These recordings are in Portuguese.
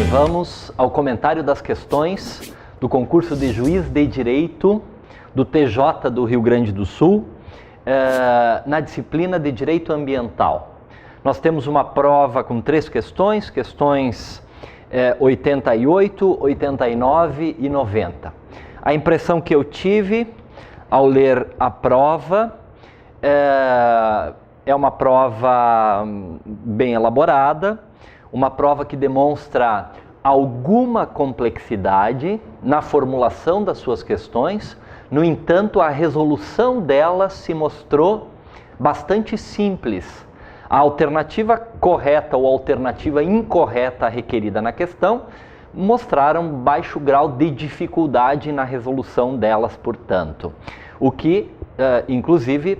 Vamos ao comentário das questões do concurso de juiz de direito do TJ do Rio Grande do Sul, na disciplina de direito ambiental. Nós temos uma prova com 3 questões, 88, 89 e 90. A impressão que eu tive ao ler a prova é uma prova bem elaborada, uma prova que demonstra alguma complexidade na formulação das suas questões. No entanto, a resolução delas se mostrou bastante simples. A alternativa correta ou alternativa incorreta requerida na questão mostraram baixo grau de dificuldade na resolução delas, portanto. O que, inclusive,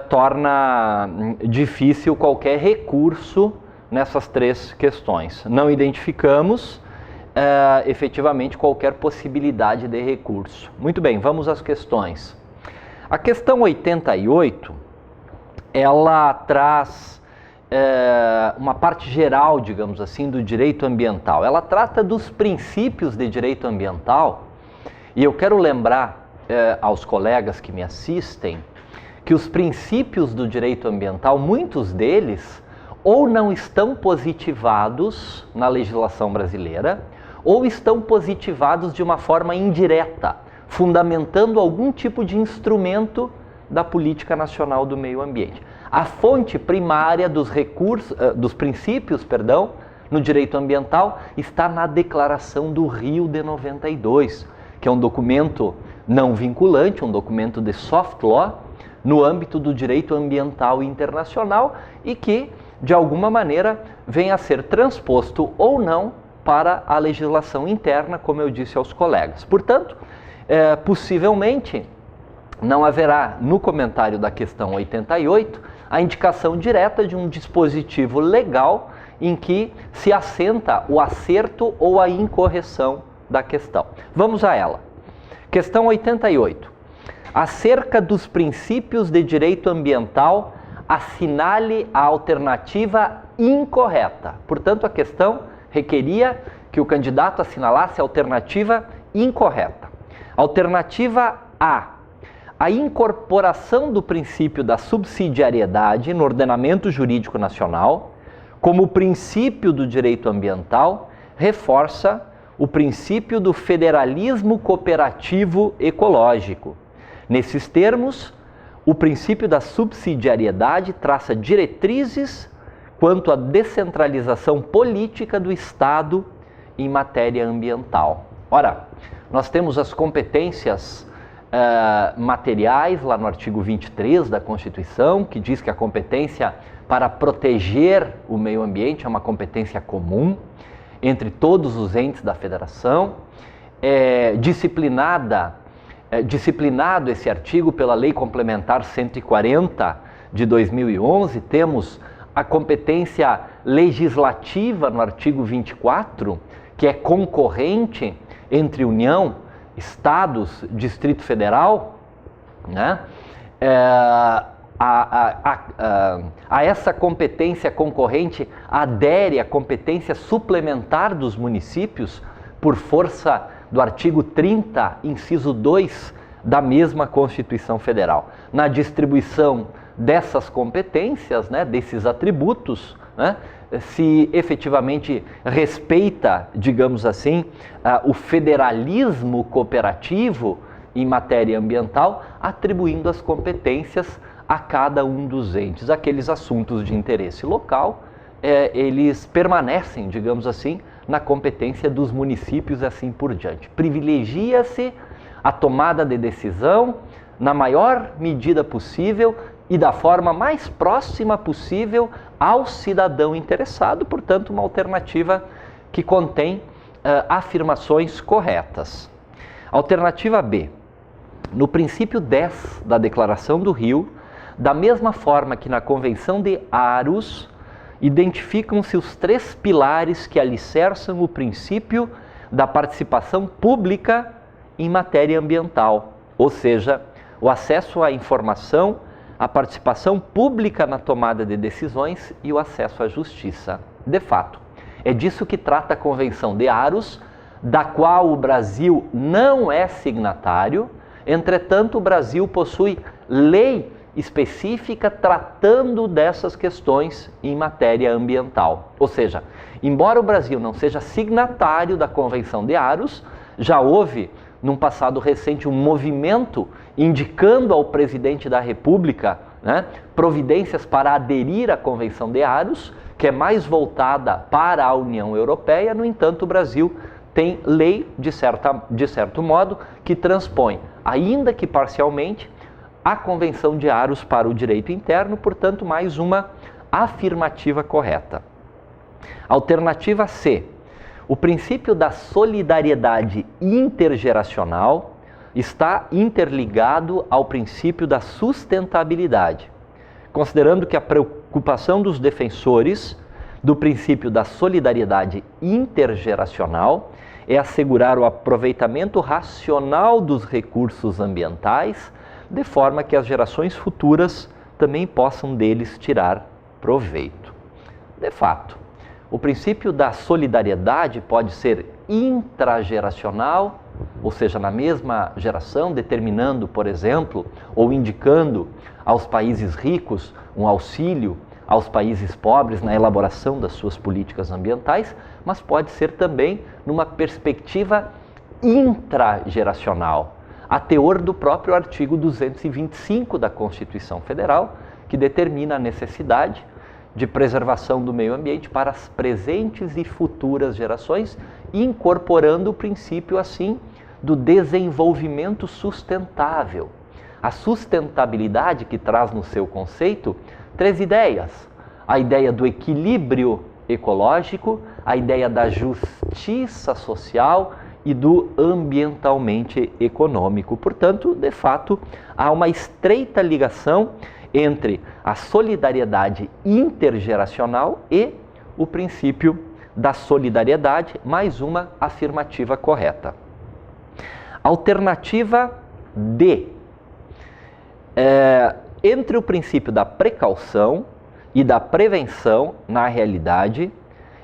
torna difícil qualquer recurso nessas 3 questões. Não identificamos efetivamente qualquer possibilidade de recurso. Muito bem, vamos às questões. A questão 88, ela traz uma parte geral, digamos assim, do direito ambiental. Ela trata dos princípios de direito ambiental, e eu quero lembrar aos colegas que me assistem que os princípios do direito ambiental, muitos deles, ou não estão positivados na legislação brasileira, ou estão positivados de uma forma indireta, fundamentando algum tipo de instrumento da política nacional do meio ambiente. A fonte primária dos princípios, no direito ambiental está na Declaração do Rio de 92, que é um documento não vinculante, um documento de soft law, no âmbito do direito ambiental internacional e que, de alguma maneira, vem a ser transposto ou não para a legislação interna, como eu disse aos colegas. Portanto, possivelmente, não haverá no comentário da questão 88 a indicação direta de um dispositivo legal em que se assenta o acerto ou a incorreção da questão. Vamos a ela. Questão 88. Acerca dos princípios de direito ambiental, assinale a alternativa incorreta. Portanto, a questão requeria que o candidato assinalasse a alternativa incorreta. Alternativa A. A incorporação do princípio da subsidiariedade no ordenamento jurídico nacional, como princípio do direito ambiental, reforça o princípio do federalismo cooperativo ecológico. Nesses termos, o princípio da subsidiariedade traça diretrizes quanto à descentralização política do Estado em matéria ambiental. Ora, nós temos as competências materiais lá no artigo 23 da Constituição, que diz que a competência para proteger o meio ambiente é uma competência comum entre todos os entes da Federação, disciplinado esse artigo pela Lei Complementar 140 de 2011, temos a competência legislativa no artigo 24, que é concorrente entre União, Estados, Distrito Federal, né? A essa competência concorrente adere a competência suplementar dos municípios por força do artigo 30, inciso 2 da mesma Constituição Federal. Na distribuição dessas competências, né, desses atributos, né, se efetivamente respeita, digamos assim, o federalismo cooperativo em matéria ambiental, atribuindo as competências a cada um dos entes. Aqueles assuntos de interesse local, eles permanecem, digamos assim, na competência dos municípios e assim por diante. Privilegia-se a tomada de decisão na maior medida possível e da forma mais próxima possível ao cidadão interessado, portanto, uma alternativa que contém afirmações corretas. Alternativa B. No princípio 10 da Declaração do Rio, da mesma forma que na Convenção de Aarhus, identificam-se os 3 pilares que alicerçam o princípio da participação pública em matéria ambiental, ou seja, o acesso à informação, a participação pública na tomada de decisões e o acesso à justiça. De fato, É disso que trata a Convenção de Aarhus, da qual o Brasil não é signatário. Entretanto, o Brasil possui lei específica tratando dessas questões em matéria ambiental. Ou seja, embora o Brasil não seja signatário da Convenção de Aarhus, já houve, num passado recente, um movimento indicando ao presidente da República, né, providências para aderir à Convenção de Aarhus, que é mais voltada para a União Europeia. No entanto, o Brasil tem lei, de certo modo, que transpõe, ainda que parcialmente, a Convenção de Aarhus para o direito interno. Portanto, mais uma afirmativa correta. Alternativa C. O princípio da solidariedade intergeracional está interligado ao princípio da sustentabilidade, considerando que a preocupação dos defensores do princípio da solidariedade intergeracional é assegurar o aproveitamento racional dos recursos ambientais, de forma que as gerações futuras também possam deles tirar proveito. De fato, o princípio da solidariedade pode ser intrageracional, ou seja, na mesma geração, determinando, por exemplo, ou indicando aos países ricos um auxílio aos países pobres na elaboração das suas políticas ambientais, mas pode ser também numa perspectiva intrageracional, a teor do próprio artigo 225 da Constituição Federal, que determina a necessidade de preservação do meio ambiente para as presentes e futuras gerações, incorporando o princípio, assim, do desenvolvimento sustentável. A sustentabilidade, que traz no seu conceito 3 ideias: a ideia do equilíbrio ecológico, a ideia da justiça social e do ambientalmente econômico. Portanto, de fato, há uma estreita ligação entre a solidariedade intergeracional e o princípio da solidariedade. Mais uma afirmativa correta. Alternativa D. Entre o princípio da precaução e da prevenção, na realidade,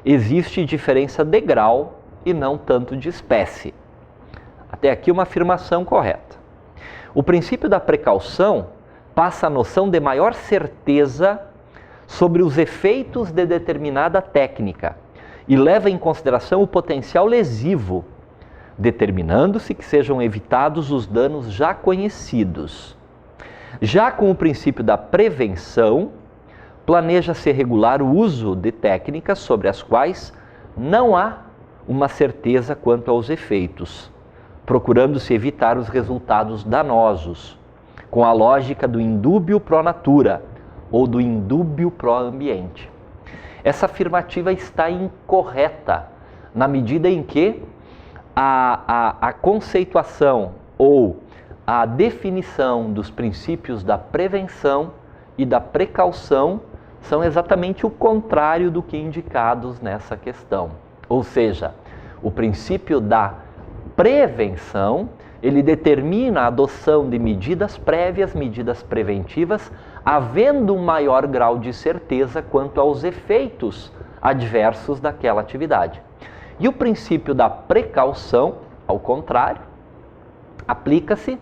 existe diferença de grau e não tanto de espécie. Até aqui uma afirmação correta. O princípio da precaução passa a noção de maior certeza sobre os efeitos de determinada técnica e leva em consideração o potencial lesivo, determinando-se que sejam evitados os danos já conhecidos. Já com o princípio da prevenção, planeja-se regular o uso de técnicas sobre as quais não há uma certeza quanto aos efeitos, procurando-se evitar os resultados danosos, com a lógica do indúbio pro natura ou do indúbio pro ambiente. Essa afirmativa está incorreta, na medida em que a conceituação ou a definição dos princípios da prevenção e da precaução são exatamente o contrário do que indicados nessa questão. Ou seja, o princípio da prevenção, ele determina a adoção de medidas prévias, medidas preventivas, havendo um maior grau de certeza quanto aos efeitos adversos daquela atividade. E o princípio da precaução, ao contrário, aplica-se,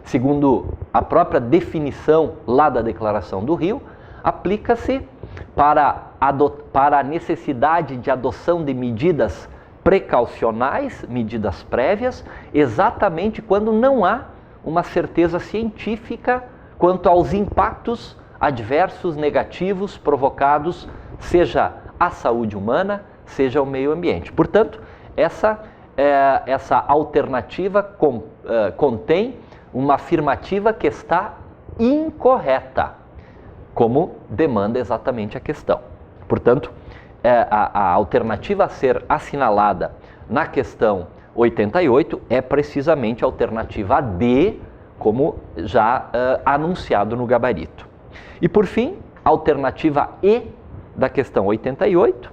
segundo a própria definição lá da Declaração do Rio, aplica-se para a necessidade de adoção de medidas precaucionais, medidas prévias, exatamente quando não há uma certeza científica quanto aos impactos adversos, negativos, provocados, seja à saúde humana, seja ao meio ambiente. Portanto, essa alternativa contém uma afirmativa que está incorreta, como demanda exatamente a questão. Portanto, a alternativa a ser assinalada na questão 88 é precisamente a alternativa D, como já anunciado no gabarito. E por fim, a alternativa E da questão 88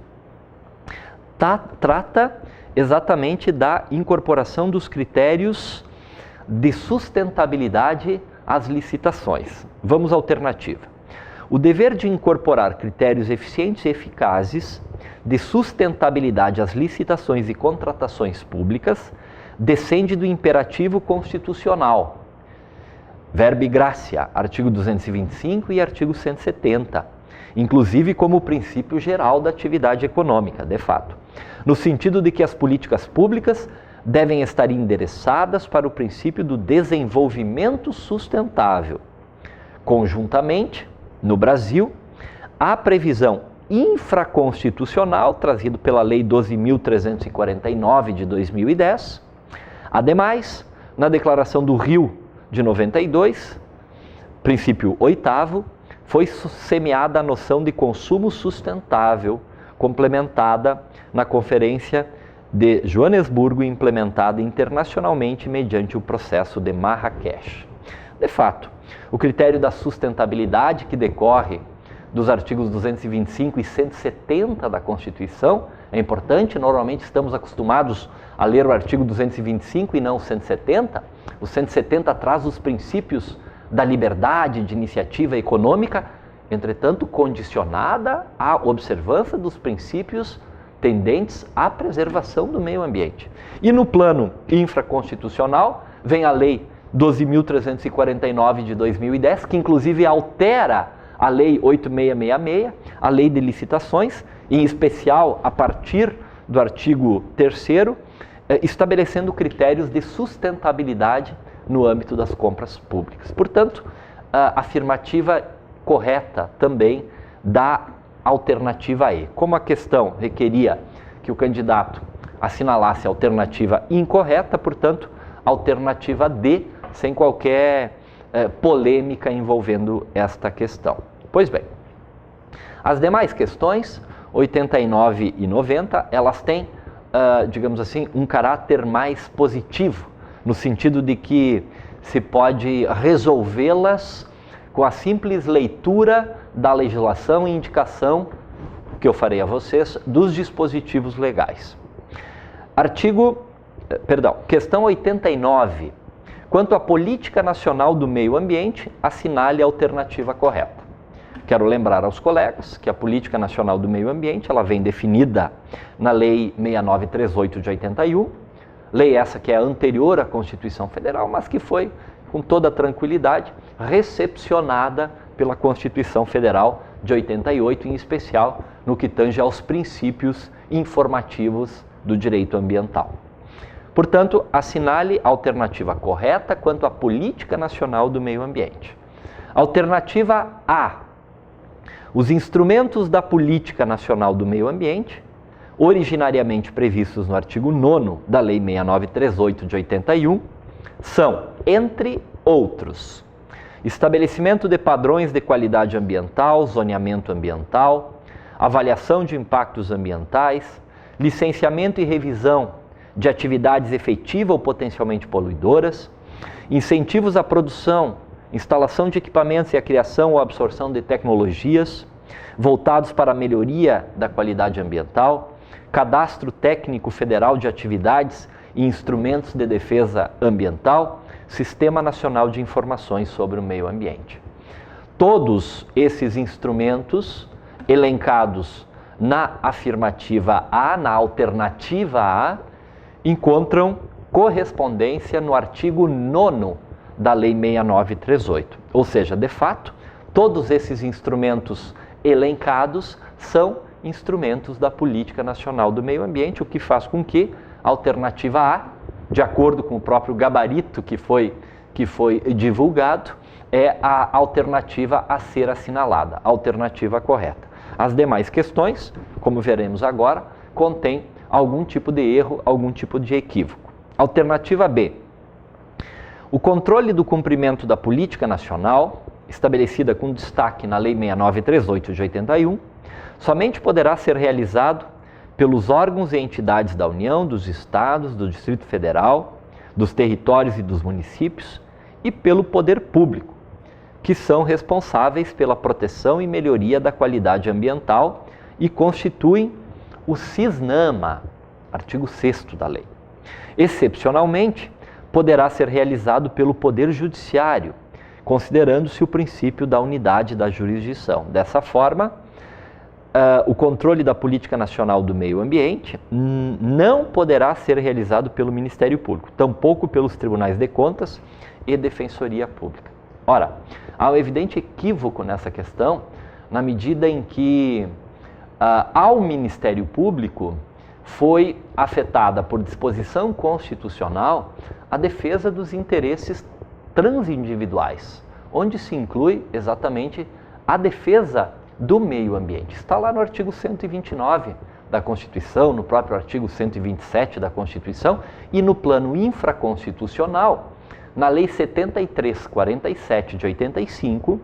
trata exatamente da incorporação dos critérios de sustentabilidade às licitações. Vamos à alternativa. O dever de incorporar critérios eficientes e eficazes de sustentabilidade às licitações e contratações públicas descende do imperativo constitucional. Verbi gratia, artigo 225 e artigo 170, inclusive como princípio geral da atividade econômica, de fato, no sentido de que as políticas públicas devem estar endereçadas para o princípio do desenvolvimento sustentável. Conjuntamente, no Brasil, a previsão infraconstitucional trazida pela Lei 12.349 de 2010, ademais, na Declaração do Rio de 92, princípio 8º, foi semeada a noção de consumo sustentável, complementada na Conferência de Joanesburgo e implementada internacionalmente mediante o processo de Marrakech. De fato, o critério da sustentabilidade que decorre dos artigos 225 e 170 da Constituição é importante. Normalmente estamos acostumados a ler o artigo 225 e não o 170. O 170 traz os princípios da liberdade de iniciativa econômica, entretanto condicionada à observância dos princípios tendentes à preservação do meio ambiente. E no plano infraconstitucional vem a Lei 12.349 de 2010, que inclusive altera a Lei 8.666, a Lei de Licitações, em especial a partir do artigo 3º, estabelecendo critérios de sustentabilidade no âmbito das compras públicas. Portanto, a afirmativa correta também da alternativa E. Como a questão requeria que o candidato assinalasse a alternativa incorreta, portanto, alternativa D, sem qualquer polêmica envolvendo esta questão. Pois bem, as demais questões, 89 e 90, elas têm, digamos assim, um caráter mais positivo, no sentido de que se pode resolvê-las com a simples leitura da legislação e indicação que eu farei a vocês dos dispositivos legais. Questão 89. Quanto à política nacional do meio ambiente, assinale a alternativa correta. Quero lembrar aos colegas que a política nacional do meio ambiente, ela vem definida na Lei 6938 de 81, lei essa que é anterior à Constituição Federal, mas que foi, com toda tranquilidade, recepcionada pela Constituição Federal de 88, em especial no que tange aos princípios informativos do direito ambiental. Portanto, assinale a alternativa correta quanto à política nacional do meio ambiente. Alternativa A. Os instrumentos da política nacional do meio ambiente, originariamente previstos no artigo 9º da Lei 6938 de 81, são, entre outros, estabelecimento de padrões de qualidade ambiental, zoneamento ambiental, avaliação de impactos ambientais, licenciamento e revisão de atividades efetivas ou potencialmente poluidoras, incentivos à produção, instalação de equipamentos e a criação ou absorção de tecnologias voltados para a melhoria da qualidade ambiental, cadastro técnico federal de atividades e instrumentos de defesa ambiental, Sistema Nacional de Informações sobre o Meio Ambiente. Todos esses instrumentos elencados na afirmativa A, na alternativa A, encontram correspondência no artigo 9º da Lei 6938. Ou seja, de fato, todos esses instrumentos elencados são instrumentos da Política Nacional do Meio Ambiente, o que faz com que a alternativa A, de acordo com o próprio gabarito que foi divulgado, é a alternativa a ser assinalada, a alternativa correta. As demais questões, como veremos agora, contêm algum tipo de erro, algum tipo de equívoco. Alternativa B. O controle do cumprimento da política nacional, estabelecida com destaque na Lei 6938 de 81, somente poderá ser realizado pelos órgãos e entidades da União, dos Estados, do Distrito Federal, dos territórios e dos municípios e pelo poder público, que são responsáveis pela proteção e melhoria da qualidade ambiental e constituem o CISNAMA, artigo 6º da lei. Excepcionalmente, poderá ser realizado pelo Poder Judiciário, considerando-se o princípio da unidade da jurisdição. Dessa forma, o controle da política nacional do meio ambiente não poderá ser realizado pelo Ministério Público, tampouco pelos tribunais de contas e Defensoria Pública. Ora, há um evidente equívoco nessa questão, na medida em que ao Ministério Público foi afetada por disposição constitucional a defesa dos interesses transindividuais, onde se inclui exatamente a defesa do meio ambiente. Está lá no artigo 129 da Constituição, no próprio artigo 127 da Constituição e no plano infraconstitucional, na Lei 7347 de 85,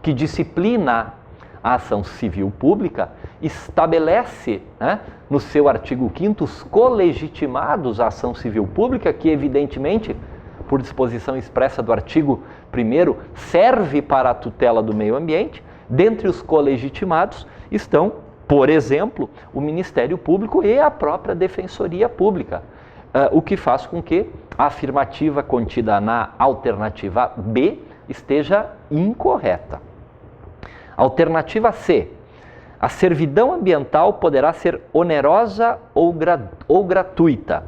que disciplina a ação civil pública, estabelece, né, no seu artigo 5º os colegitimados à ação civil pública, que evidentemente, por disposição expressa do artigo 1º, serve para a tutela do meio ambiente. Dentre os colegitimados estão, por exemplo, o Ministério Público e a própria Defensoria Pública, o que faz com que a afirmativa contida na alternativa B esteja incorreta. Alternativa C. A servidão ambiental poderá ser onerosa ou gratuita.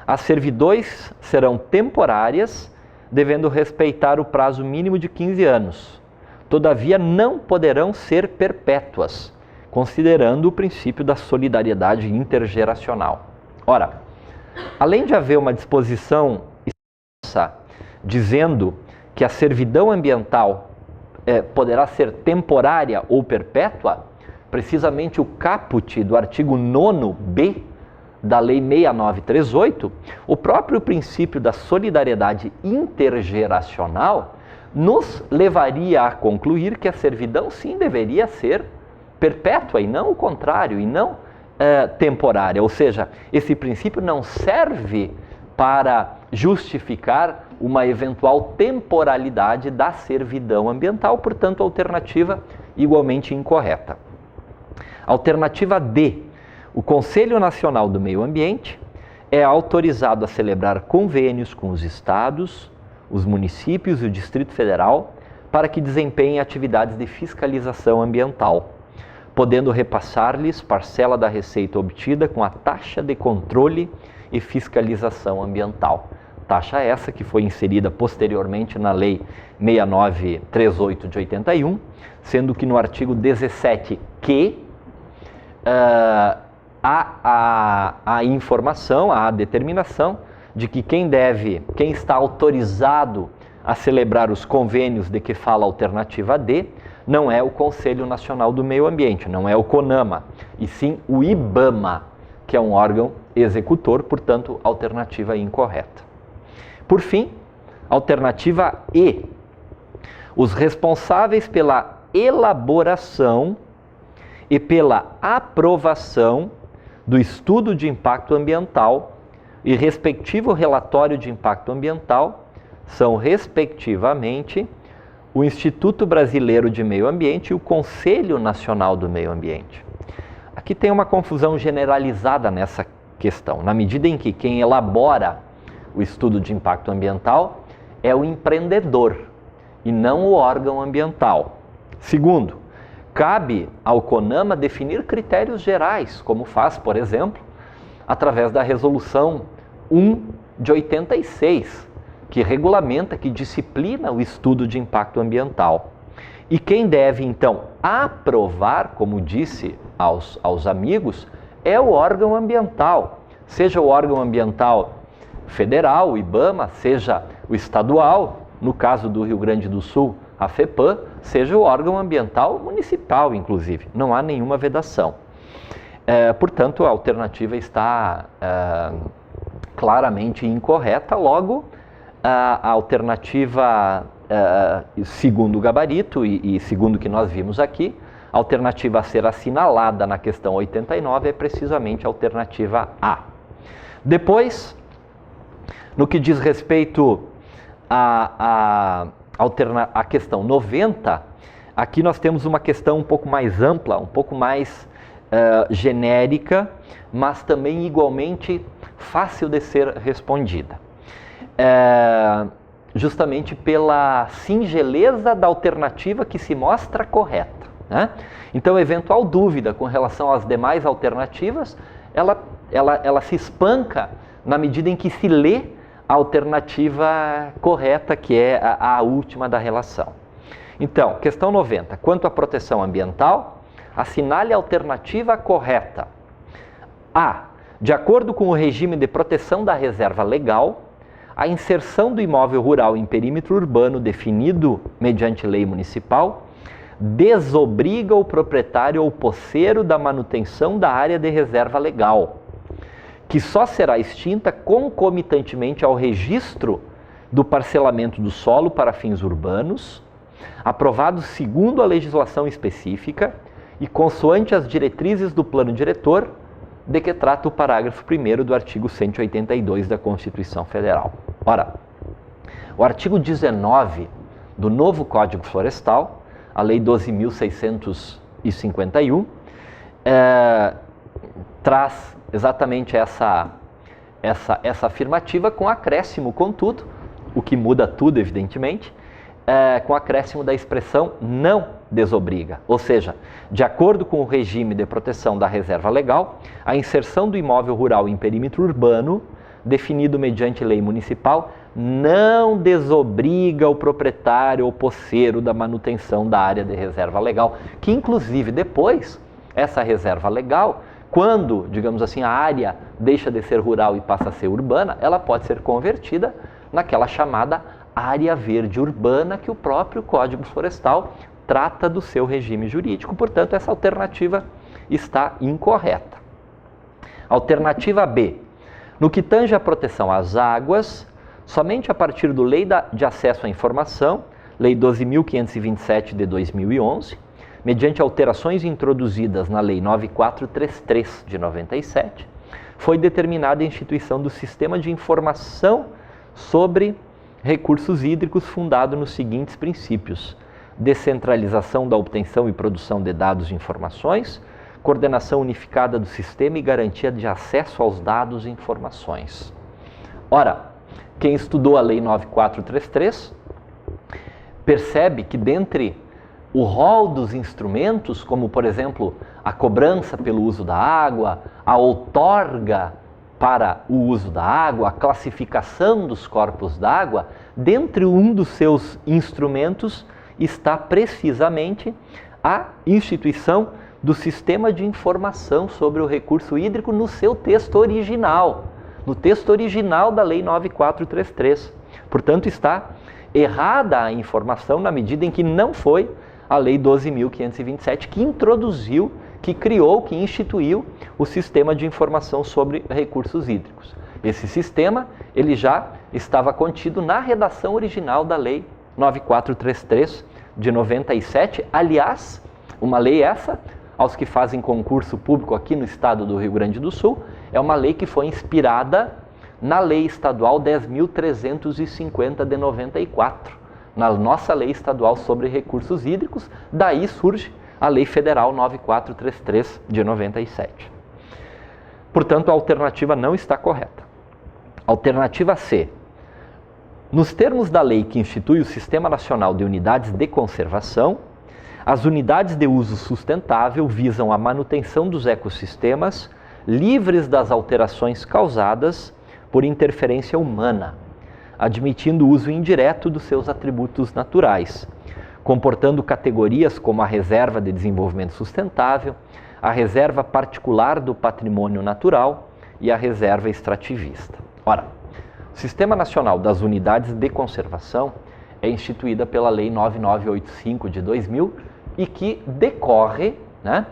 As servidões serão temporárias, devendo respeitar o prazo mínimo de 15 anos. Todavia, não poderão ser perpétuas, considerando o princípio da solidariedade intergeracional. Ora, além de haver uma disposição dizendo que a servidão ambiental poderá ser temporária ou perpétua, precisamente o caput do artigo 9b da Lei 6938, o próprio princípio da solidariedade intergeracional nos levaria a concluir que a servidão sim deveria ser perpétua e não o contrário, e não temporária. Ou seja, esse princípio não serve para justificar uma eventual temporalidade da servidão ambiental, portanto, alternativa igualmente incorreta. Alternativa D. O Conselho Nacional do Meio Ambiente é autorizado a celebrar convênios com os estados, os municípios e o Distrito Federal para que desempenhem atividades de fiscalização ambiental, podendo repassar-lhes parcela da receita obtida com a taxa de controle e fiscalização ambiental. Taxa essa que foi inserida posteriormente na Lei 6938 de 81, sendo que no artigo 17 há a informação, há a determinação de que quem está autorizado a celebrar os convênios de que fala a alternativa D, não é o Conselho Nacional do Meio Ambiente, não é o CONAMA, e sim o IBAMA, que é um órgão executor, portanto, alternativa incorreta. Por fim, alternativa E. Os responsáveis pela elaboração e pela aprovação do estudo de impacto ambiental e respectivo relatório de impacto ambiental são, respectivamente, o Instituto Brasileiro de Meio Ambiente e o Conselho Nacional do Meio Ambiente. Aqui tem uma confusão generalizada nessa questão, na medida em que quem elabora o estudo de impacto ambiental é o empreendedor e não o órgão ambiental. Segundo, cabe ao CONAMA definir critérios gerais, como faz, por exemplo, através da Resolução 1 de 86, que regulamenta, que disciplina o estudo de impacto ambiental. E quem deve, então, aprovar, como disse aos amigos, é o órgão ambiental, seja o órgão ambiental federal, o IBAMA, seja o estadual, no caso do Rio Grande do Sul, a FEPAM, seja o órgão ambiental municipal, inclusive. Não há nenhuma vedação. Portanto, a alternativa está claramente incorreta, logo, a alternativa, segundo o gabarito e segundo o que nós vimos aqui, a alternativa a ser assinalada na questão 89 é precisamente a alternativa A. Depois, no que diz respeito à questão 90, aqui nós temos uma questão um pouco mais ampla, um pouco mais genérica, mas também igualmente fácil de ser respondida. Justamente pela singeleza da alternativa que se mostra correta. né? Então, eventual dúvida com relação às demais alternativas, ela se espanca na medida em que se lê a alternativa correta, que é a última da relação. Então, questão 90. Quanto à proteção ambiental, assinale a alternativa correta. A. De acordo com o regime de proteção da reserva legal, a inserção do imóvel rural em perímetro urbano definido mediante lei municipal desobriga o proprietário ou posseiro da manutenção da área de reserva legal, que só será extinta concomitantemente ao registro do parcelamento do solo para fins urbanos, aprovado segundo a legislação específica e consoante as diretrizes do plano diretor, de que trata o parágrafo 1º do artigo 182 da Constituição Federal. Ora, o artigo 19 do novo Código Florestal, a Lei 12.651, traz exatamente essa afirmativa com acréscimo, contudo, o que muda tudo, evidentemente, com acréscimo da expressão não desobriga, ou seja, de acordo com o regime de proteção da reserva legal, a inserção do imóvel rural em perímetro urbano, definido mediante lei municipal, não desobriga o proprietário ou posseiro da manutenção da área de reserva legal, que inclusive depois, essa reserva legal, quando, digamos assim, a área deixa de ser rural e passa a ser urbana, ela pode ser convertida naquela chamada área verde urbana que o próprio Código Florestal trata do seu regime jurídico. Portanto, essa alternativa está incorreta. Alternativa B. No que tange à proteção às águas, somente a partir do Lei de Acesso à Informação, Lei 12.527 de 2011, mediante alterações introduzidas na Lei 9433 de 97, foi determinada a instituição do Sistema de Informação sobre Recursos Hídricos fundado nos seguintes princípios: descentralização da obtenção e produção de dados e informações, coordenação unificada do sistema e garantia de acesso aos dados e informações. Ora, quem estudou a Lei 9433 percebe que dentre o rol dos instrumentos, como por exemplo a cobrança pelo uso da água, a outorga para o uso da água, a classificação dos corpos d'água, dentre um dos seus instrumentos está precisamente a instituição do Sistema de Informação sobre o Recurso Hídrico no seu texto original, no texto original da Lei 9433. Portanto, está errada a informação na medida em que não foi a Lei 12.527 que introduziu, que criou, que instituiu o Sistema de Informação sobre Recursos Hídricos. Esse sistema, ele já estava contido na redação original da Lei 9433 de 97, aliás, uma lei essa, aos que fazem concurso público aqui no estado do Rio Grande do Sul, é uma lei que foi inspirada na Lei Estadual 10.350 de 94, na nossa Lei Estadual sobre Recursos Hídricos, daí surge a Lei Federal 9433 de 97. Portanto, a alternativa não está correta. Alternativa C. Nos termos da lei que institui o Sistema Nacional de Unidades de Conservação, as unidades de uso sustentável visam a manutenção dos ecossistemas livres das alterações causadas por interferência humana, admitindo o uso indireto dos seus atributos naturais, comportando categorias como a Reserva de Desenvolvimento Sustentável, a Reserva Particular do Patrimônio Natural e a Reserva Extrativista. Ora, o Sistema Nacional das Unidades de Conservação é instituída pela Lei 9985 de 2000 e que decorre, né,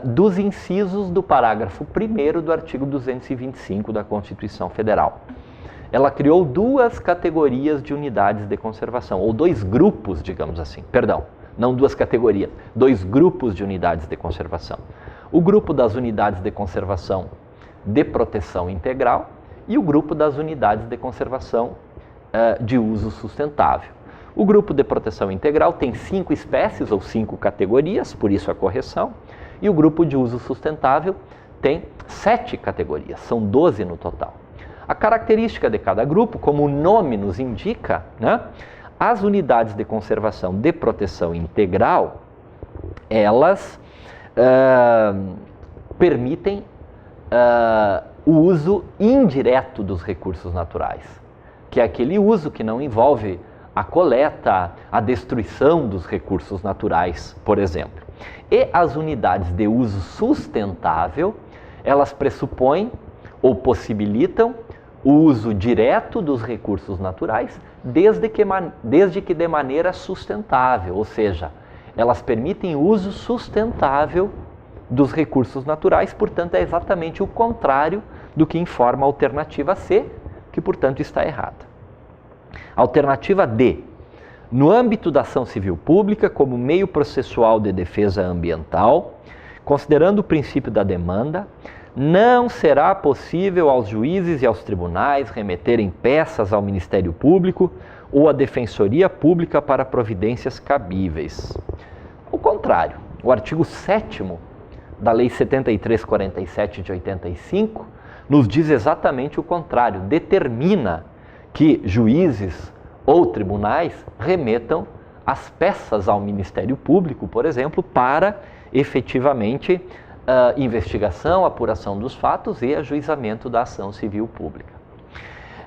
dos incisos do parágrafo 1º do artigo 225 da Constituição Federal. Ela criou duas categorias de unidades de conservação, ou dois grupos, digamos assim, perdão, não duas categorias, dois grupos de unidades de conservação. O grupo das unidades de conservação de proteção integral e o grupo das unidades de conservação de uso sustentável. O grupo de proteção integral tem 5 espécies ou 5 categorias, por isso a correção, e o grupo de uso sustentável tem 7 categorias, são 12 no total. A característica de cada grupo, como o nome nos indica, né, as unidades de conservação de proteção integral, elas permitem o uso indireto dos recursos naturais, que é aquele uso que não envolve a coleta, a destruição dos recursos naturais, por exemplo. E as unidades de uso sustentável, elas pressupõem ou possibilitam o uso direto dos recursos naturais, desde que de maneira sustentável, ou seja, elas permitem o uso sustentável dos recursos naturais, portanto é exatamente o contrário do que informa a alternativa C, que portanto está errada. Alternativa D. No âmbito da ação civil pública, como meio processual de defesa ambiental, considerando o princípio da demanda, não será possível aos juízes e aos tribunais remeterem peças ao Ministério Público ou à Defensoria Pública para providências cabíveis. Ao contrário, o artigo 7º da Lei 7347 de 85 nos diz exatamente o contrário, determina que juízes ou tribunais remetam as peças ao Ministério Público, por exemplo, para efetivamente investigação, apuração dos fatos e ajuizamento da ação civil pública.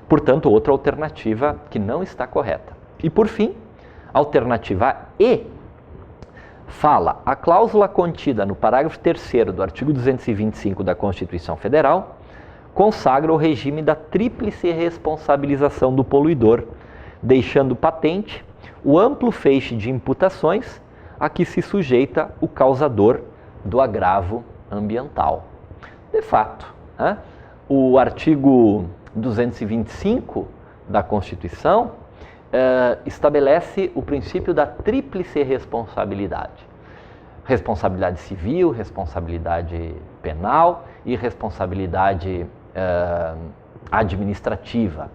Portanto, outra alternativa que não está correta. E por fim, alternativa E fala: a cláusula contida no parágrafo 3º do artigo 225 da Constituição Federal consagra o regime da tríplice responsabilização do poluidor, deixando patente o amplo feixe de imputações a que se sujeita o causador do agravo ambiental. De fato, o artigo 225 da Constituição estabelece o princípio da tríplice responsabilidade. Responsabilidade civil, responsabilidade penal e responsabilidade administrativa.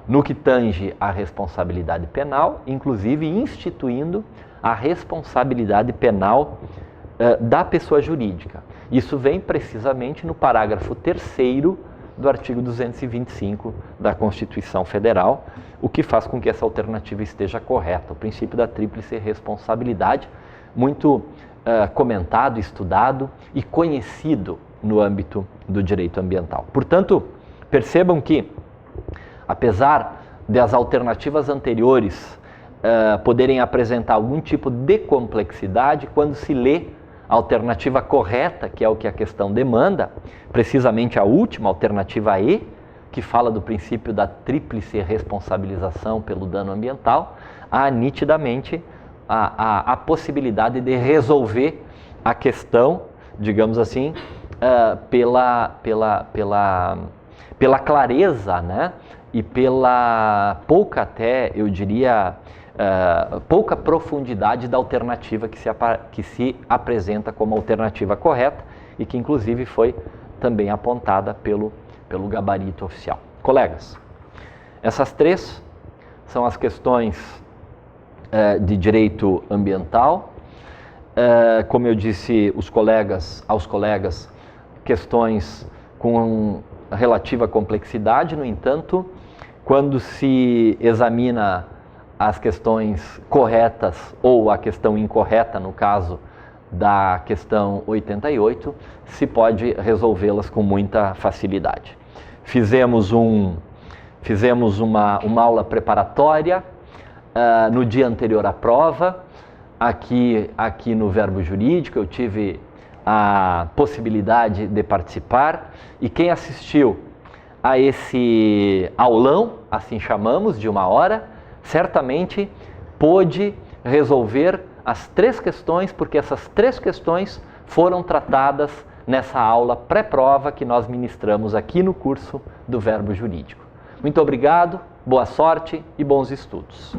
No que tange à responsabilidade penal, inclusive instituindo a responsabilidade penal da pessoa jurídica. Isso vem precisamente no parágrafo 3º do artigo 225 da Constituição Federal, o que faz com que essa alternativa esteja correta. O princípio da tríplice responsabilidade, muito comentado, estudado e conhecido no âmbito do direito ambiental. Portanto, percebam que, apesar das alternativas anteriores poderem apresentar algum tipo de complexidade, quando se lê a alternativa correta, que é o que a questão demanda, precisamente a última, alternativa E, que fala do princípio da tríplice responsabilização pelo dano ambiental, há nitidamente a possibilidade de resolver a questão, digamos assim, pela clareza, né? E pela pouca, até eu diria, pouca profundidade da alternativa que se apresenta como alternativa correta e que inclusive foi também apontada pelo gabarito oficial. Colegas, essas três são as questões de direito ambiental. Como eu disse aos colegas, questões com relativa complexidade, no entanto, quando se examina as questões corretas ou a questão incorreta, no caso da questão 88, se pode resolvê-las com muita facilidade. Fizemos uma aula preparatória no dia anterior à prova, aqui no Verbo Jurídico. Eu tive a possibilidade de participar e quem assistiu a esse aulão, assim chamamos, de 1 hora, certamente pôde resolver as 3 questões, porque essas 3 questões foram tratadas nessa aula pré-prova que nós ministramos aqui no curso do Verbo Jurídico. Muito obrigado, boa sorte e bons estudos.